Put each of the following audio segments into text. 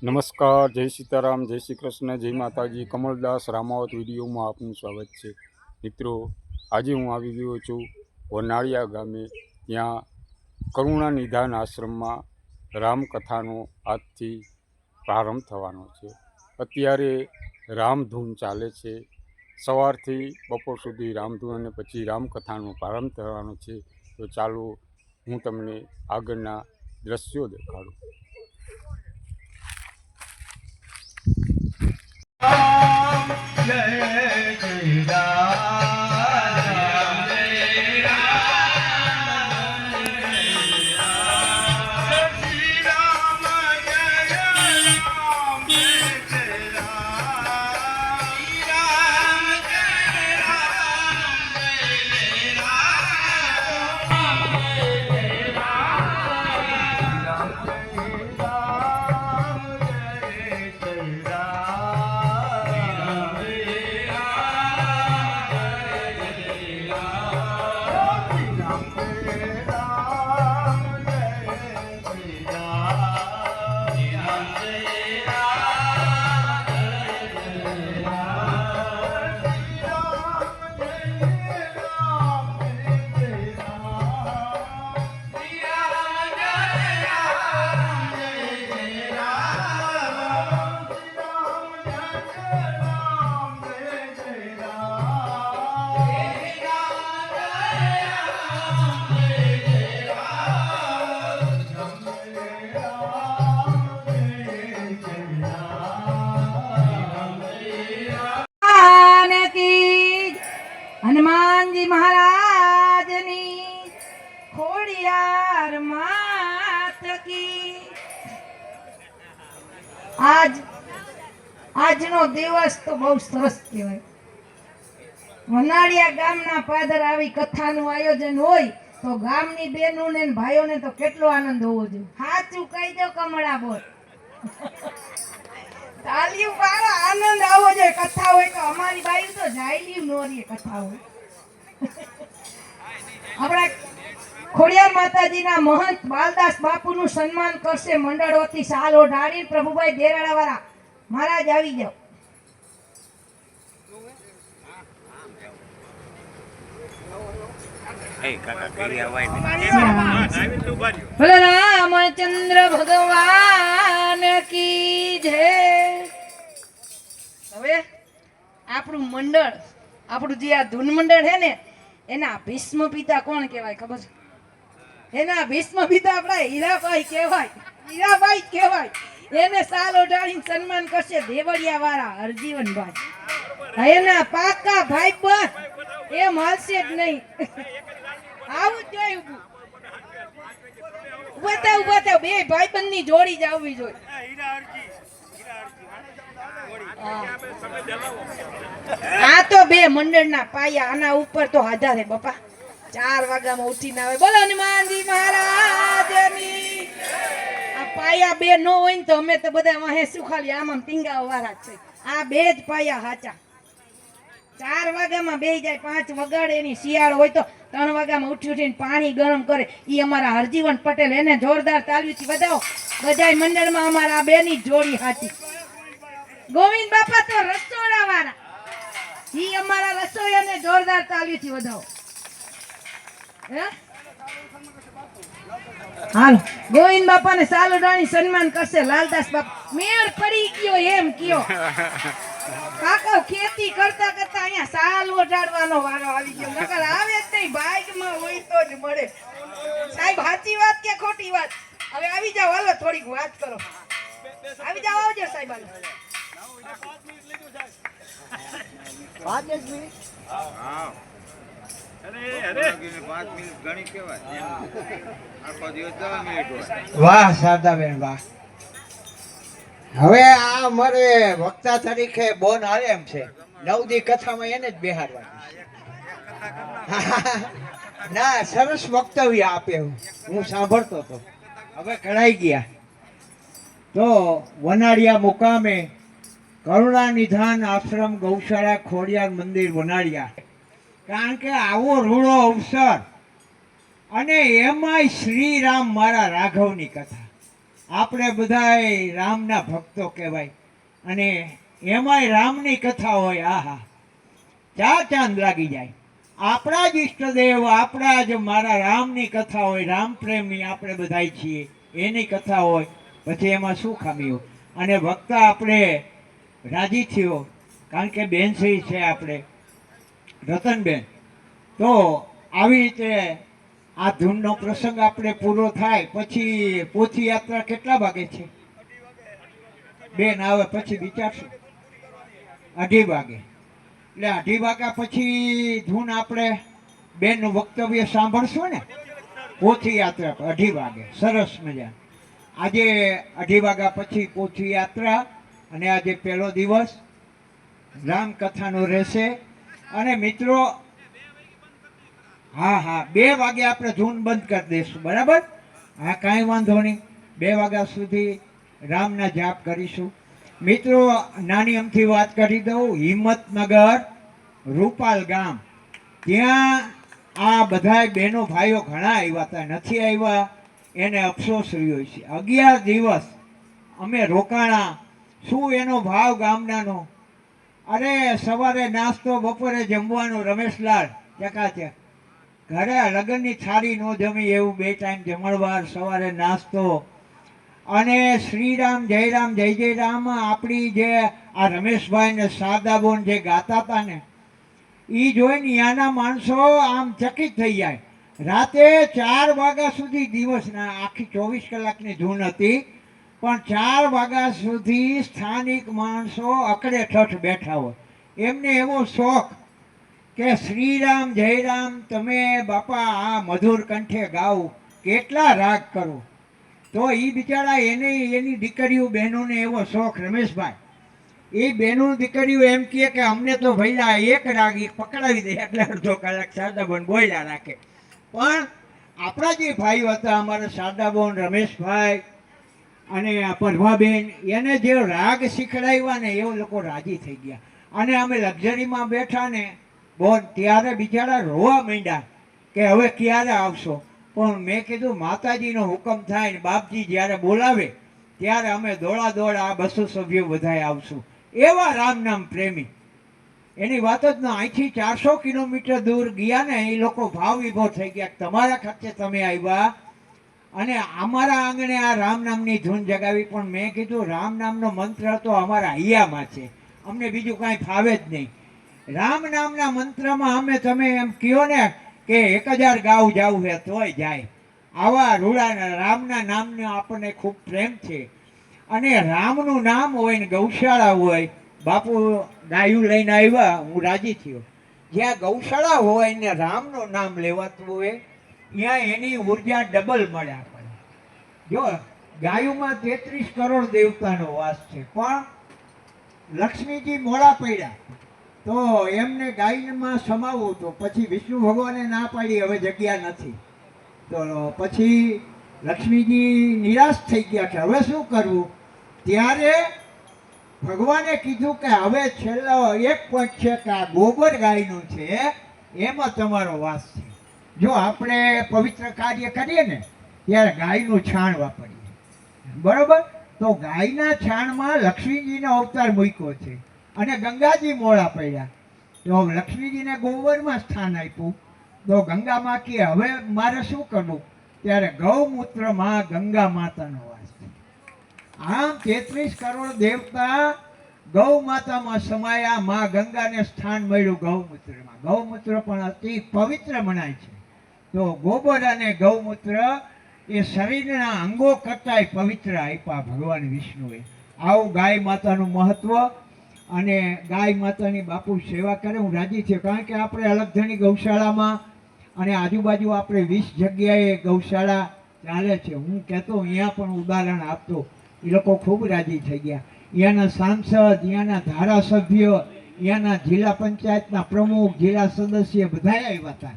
નમસ્કાર, જય સીતારામ, જય શ્રી કૃષ્ણ, જય માતાજી. કમલદાસ રામાવત વિડીયોમાં આપનું સ્વાગત છે. મિત્રો, આજે હું આવી ગયો છું વનાળિયા ગામે. ત્યાં કરુણા નિધાન આશ્રમમાં રામકથાનો આજથી પ્રારંભ થવાનો છે. અત્યારે રામધૂન ચાલે છે. સવારથી બપોર સુધી રામધૂન અને પછી રામકથાનો પ્રારંભ થવાનો છે. તો ચાલો હું તમને આગળના દ્રશ્યો દેખાડું. जय जय राम जय राम श्री राम जय राम जय जय राम श्री राम जय राम जय हनुमान जी महाराज नी खोड़ियार मात की। આજનો દિવસ તો બહુ સરસ કહેવાય. વનાળિયા ગામના પાદર આવી કથાનું આયોજન હોય તો ગામની બહેનો ને ભાઈઓને તો કેટલો આનંદ હોવો જોઈએ. સાચું કહી દો કમળા બોલ. તાલિયું પાડો, આનંદ આવવો જોઈએ. કથા હોય તો અમારી બાઈ તો જાયલી નોરીએ કથા હોય. આપણા ખોડિયાર માતાજીના મહંત બાલદાસ બાપુનું સન્માન કરશે મંડળ વતી. સાલ ઓઢાડી પ્રભુભાઈ દેરાડા વાળા મહારાજ આવી જાઓ. બોલો રામચંદ્ર ભગવાન કી જય. હવે આપણું મંડળ, આપણું જે આ ધૂન મંડળ છે ને, એના ભીષ્મ પિતા કોણ કહેવાય ખબર છે? એના ભીષ્મ પિતા આપણા હીરાભાઈ કહેવાય. હીરાભાઈ કહેવાય. એને સાલ ઓઢાડીને સન્માન કરશે દેવળિયા વાળા હરજીવનભાઈ. એના પાકા ભાઈ બસ એમ હાલશે જ નહીં. આવું જ જોઈએ. ઉભા થાવ બે ભાઈબંધ ની જોડી જ આવવી જોઈએ. આ તો બે મંડળના પાયા. આના ઉપર તો આધારે બાપા 4 વાગ્યામાં ઉઠીને આવે. બોલો હનુમાનજી મહારાજની. આ પાયા બે નો હોય ને તો અમે તો બધા વાહે સુખાલી આમ ટીંગાવા વાળા છે. આ બે જ પાયા સાચા. 4 વાગ્યામાં બેહી જાય, 5 વગાડે. એની શિયાળ હોય તો 3 વાગ્યામાં ઉઠીને પાણી ગરમ કરે. ઈ અમારા હરજીવન પટેલ, એને જોરદાર તાળીઓથી વધાવો. બધાય મંડળમાં અમારા આ બેની જોડી સાચી. ગોવિંદ બાપા તો રસોડા વાળા, ઈ અમારા રસોઈયાને જોરદાર તાળીઓથી વધાવો. હાલો, ગોવિંદ બાપા ને સાલ ઓઢાડી સન્માન કરશે લાલદાસ બાપા. મેળ પડી ગયો એમ કયો. કાકા ખેતી કરતા કરતા અહીંયા સાલ ઓઢાડવાનો વારો આવી ગયો. નકર આવે જ નહીં, ભાગમાં હોય તો જ મળે. સાહેબ સાચી વાત કે ખોટી વાત? હવે આવી જાવ, હાલો થોડીક વાત કરો. આવી જાવ, આવજો સાહેબ. હાલો 5 મિનિટ. વાહ શારદાબેન વાહ. હવે આ અમારે વક્તા તરીકે બોન હાલે એમ છે. 9 દી કથામાં એને જ બેહાડવાની. ના, સરસ વક્તવ્ય આપે. હું સાંભળતો હતો. હવે કઢાઈ ગયા તો વનાળિયા મુકામે કરુણા નિધાન આશ્રમ ગૌશાળા ખોડિયાર મંદિર વનાળિયા. કારણ કે આવો રૂડો અવસર અને એમાંય શ્રી રામ મારા રાઘવની કથા. આપણે બધાય રામના ભક્તો કહેવાય અને એમાંય રામની કથા હોય આહા ચાર ચાંદ લાગી જાય. આપણા જ ઈષ્ટદેવ આપણા જ મારા રામની કથા હોય, રામ પ્રેમી આપણે બધાય છીએ, એની કથા હોય પછી એમાં શું ખામી હોય. અને વક્તા આપણે રાજી થયો કારણ કે બેનશ્રી છે આપણે રતનબેન. તો આવી રીતે આ ધૂનનો પ્રસંગ આપણે પૂરો થાય પછી પોથી યાત્રા કેટલા વાગે છે? બેન આવે પછી વિચારશું. 2:30 વાગે. એટલે 2:30 વાગ્યા પછી ધૂન આપણે બેનનું વક્તવ્ય સાંભળશું ને પોથી યાત્રા પર 2:30 વાગે. સરસ મજા. આજે 2:30 વાગ્યા પછી પોથી યાત્રા અને આજે પહેલો દિવસ રામકથાનો રહેશે. અને મિત્રો હા 2 વાગે આપણે ધૂન બંધ કરી દઈશું, બરાબર? હા, કાંઈ વાંધો નહીં. 2 વાગ્યા સુધી રામના જાપ કરીશું. મિત્રો નાની અમથી વાત કરી દઉં. હિંમતનગર રૂપાલ ગામ, ત્યાં આ બધાય બહેનો ભાઈઓ ઘણા આવ્યા હતા, નથી આવ્યા એને અફસોસ રહ્યો છે. 11 દિવસ અમે રોકાણા. શું એનો ભાવ ગામડાનો! અરે સવારે નાસ્તો, બપોરે જમવાનું. રમેશલાલ ચકાચક ઘરે લગ્નની થાળી ન જમી એવું 2 ટાઈમ જમણવાર, સવારે નાસ્તો. અને શ્રીરામ જય રામ જય જય રામ આપણી જે આ રમેશભાઈ ને શારદાબોન જે ગાતા હતા ને એ જોઈને ત્યાંના માણસો આમ ચકિત થઈ જાય. રાતે 4 વાગ્યા સુધી, દિવસના આખી 24 કલાકની ધૂન હતી પણ 4 વાગ્યા સુધી સ્થાનિક માણસો અકડે ઠઠ બેઠા હોય. એમને એવો શોખ કે શ્રીરામ જય રામ તમે બાપા આ મધુર કંઠે ગાઓ, કેટલા રાગ કરો. તો એ બિચારા એની દીકરીઓ બહેનોને એવો શોખ. રમેશભાઈ એ બહેનો દીકરીઓ એમ કહે કે અમને તો ભૈલા એક રાગ પકડાવી દે એટલે અડધો કલાક શારદાબોન બોલ્યા રાખે. પણ આપણા જે ભાઈઓ હતા અમારા શારદાબોન, રમેશભાઈ અને પરભાબેન, એને જે રાગ શીખડાવ્યા ને એ લોકો રાજી થઈ ગયા. અને અમે લક્ઝરીમાં બેઠા ને બોન ત્યારે બિચારા રોવા માંડ્યા કે હવે ક્યારે આવશો. પણ મેં કીધું માતાજીનો હુકમ થાય ને બાપજી જ્યારે બોલાવે ત્યારે અમે દોડા આ 200 સભ્યો બધાય આવશું. એવા રામ નામ પ્રેમી. એની વાત જ ન. અહીંથી 400 કિલોમીટર દૂર ગયા ને એ લોકો ભાવ વિભોર થઈ ગયા. તમારા ખર્ચે તમે આવ્યા અને અમારા આંગણે આ રામ નામની ધૂન જગાવી. પણ મેં કીધું રામ નામનો મંત્ર તો અમારા હૈયામાં છે, અમને બીજું કાંઈ ફાવે જ નહીં. રામ નામના મંત્રમાં અમે તમે એમ કહો ને કે 1000 ગાઉ જાવું છે તોય જાય. આવા રૂડા રામના નામનો આપણને ખૂબ પ્રેમ છે. અને રામનું નામ હોય ને ગૌશાળા હોય. બાપુ ગાયું લઈને આવ્યા, હું રાજી થયો. જ્યાં ગૌશાળા હોય ને રામનું નામ લેવાતું હોય ત્યાં એની ઉર્જા ડબલ મળે આપણને. જો ગાયુમાં 33 કરોડ દેવતાનો વાસ છે પણ લક્ષ્મીજી મોડા પડ્યા તો એમને ગાયમાં સમાવવું તો પછી વિષ્ણુ ભગવાને ના પાડી હવે જગ્યા નથી. તો પછી લક્ષ્મીજી નિરાશ થઈ ગયા કે હવે શું કરવું. ત્યારે ભગવાને કીધું કે હવે છેલ્લો એક પોઈન્ટ છે કે આ ગોબર ગાયનું છે એમાં તમારો વાસ છે. જો આપણે પવિત્ર કાર્ય કરીએ ને ત્યારે ગાયનું છાણ વાપરીએ, બરોબર? તો ગાયના છાણમાં લક્ષ્મીજીનો અવતાર મૂક્યો છે અને ગંગાજી મોડા પડ્યા તો લક્ષ્મીજીને ગોબરમાં સ્થાન આપ્યું. તો ગંગામાં કે હવે મારે શું કરવું. ત્યારે ગૌમૂત્રમાં ગંગા માતાનો વાસ છે. આમ 33 કરોડ દેવતા ગૌ માતામાં સમાયા. માં ગંગાને સ્થાન મળ્યું ગૌમૂત્રમાં. ગૌમૂત્ર પણ અતિ પવિત્ર મનાય છે. તો ગોબર અને ગૌમૂત્ર એ શરીરના અંગો કરતાંય પવિત્ર આપ્યા ભગવાન વિષ્ણુએ. આવું ગાય માતાનું મહત્વ. અને ગાય માતાની બાપુ સેવા કરે હું રાજી છું. કારણ કે આપણે અલગધણી ગૌશાળામાં અને આજુબાજુ આપણે 20 જગ્યાએ ગૌશાળા ચાલે છે. હું કહેતો અહીંયા પણ ઉદાહરણ આપતો, એ લોકો ખૂબ રાજી થઈ ગયા. અહીંયાના સાંસદ, અહીંયાના ધારાસભ્ય, અહીંયાના જિલ્લા પંચાયતના પ્રમુખ, જિલ્લા સદસ્ય બધા આવ્યા હતા.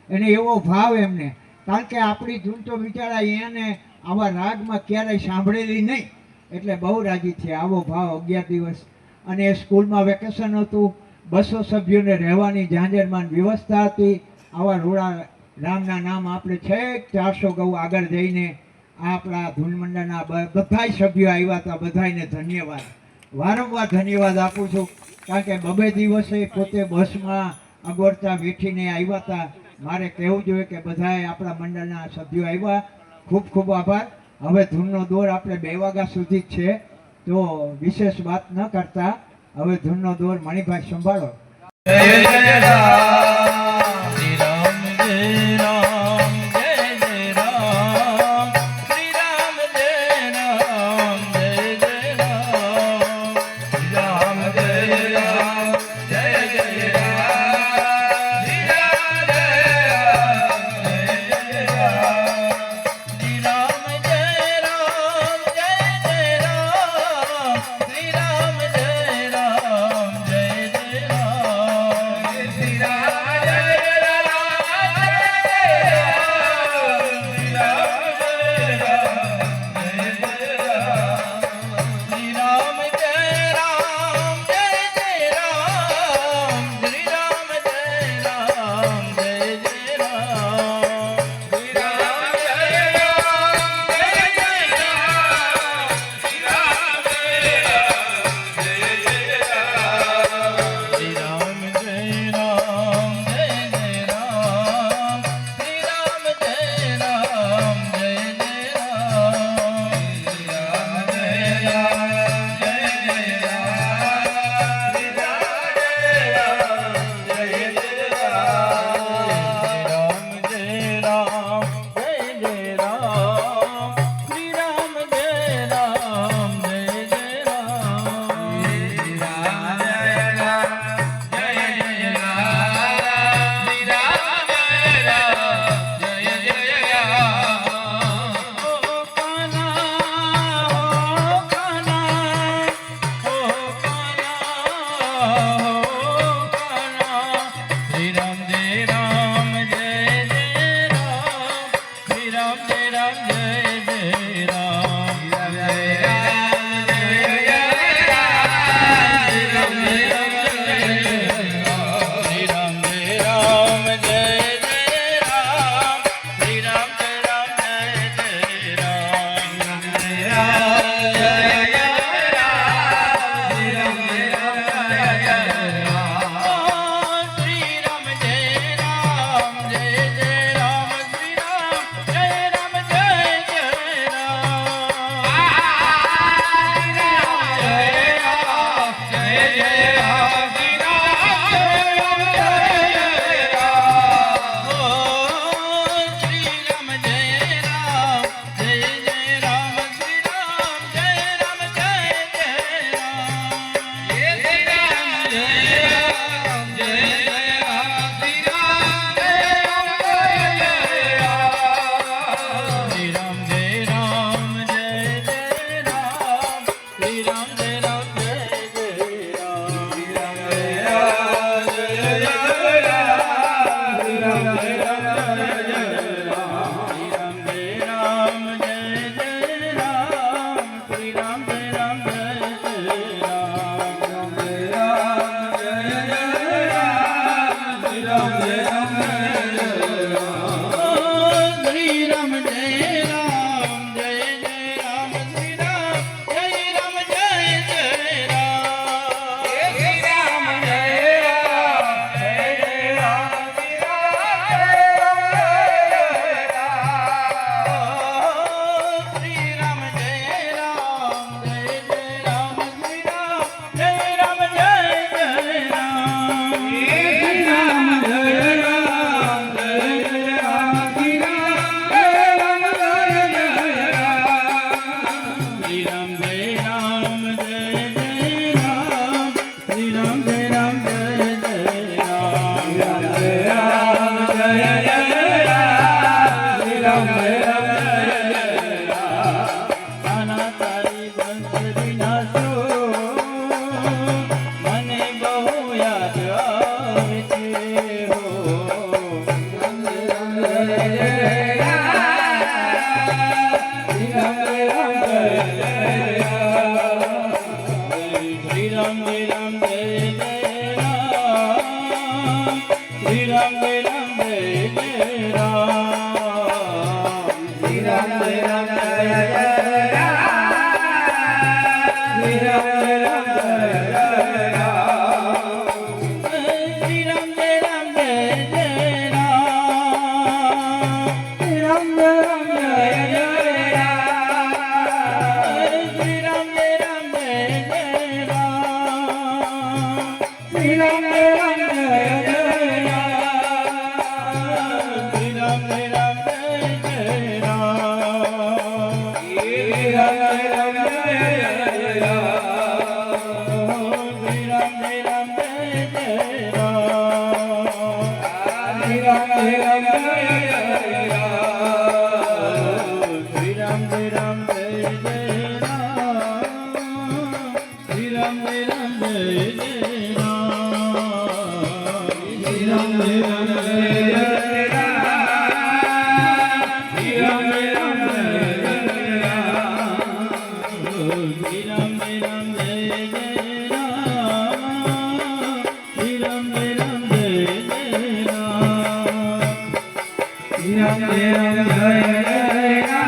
એને એવો ભાવ એમને. કારણ કે આપણી ધૂન તો બિચારા અહીંયાને આવા રાગમાં ક્યારેય સાંભળેલી નહીં એટલે બહુ રાજી થયા. આવો ભાવ 11 દિવસ. અને સ્કૂલમાં વેકેશન હતું, 200 સભ્યોને રહેવાની ઝાંઝરમાન વ્યવસ્થા હતી. આવા રોડા રામના નામ આપણે છેક 400 ગૌ આગળ જઈને આપણા ધૂન મંડળના બધાય સભ્યો આવ્યા હતા, બધાયને ધન્યવાદ, વારંવાર ધન્યવાદ આપું છું. કારણ કે બબે દિવસે પોતે બસમાં અગવડતા વેઠીને આવ્યા હતા. મારે કહેવું જોઈએ કે બધાએ આપણા મંડળના સભ્યો આવ્યા, ખૂબ ખૂબ આભાર. હવે ધૂનનો દોર આપણે 2 વાગ્યા સુધી જ છે, તો વિશેષ વાત ન કરતા હવે ધૂનનો દોર મણિભાઈ સંભાળો. જય જય રામ શ્રી રામ જય રામ જય જય રામ શ્રી રામ જય રામ જય જય રામ શ્રી રામ જય રામ જય જય રામ શ્રી રામ જય રામ જય જય રામ શ્રી રામ જય રામ જય જય રામ શ્રી રામ જય રામ જય જય Ram Shri Ram Jai Ram Jai Ram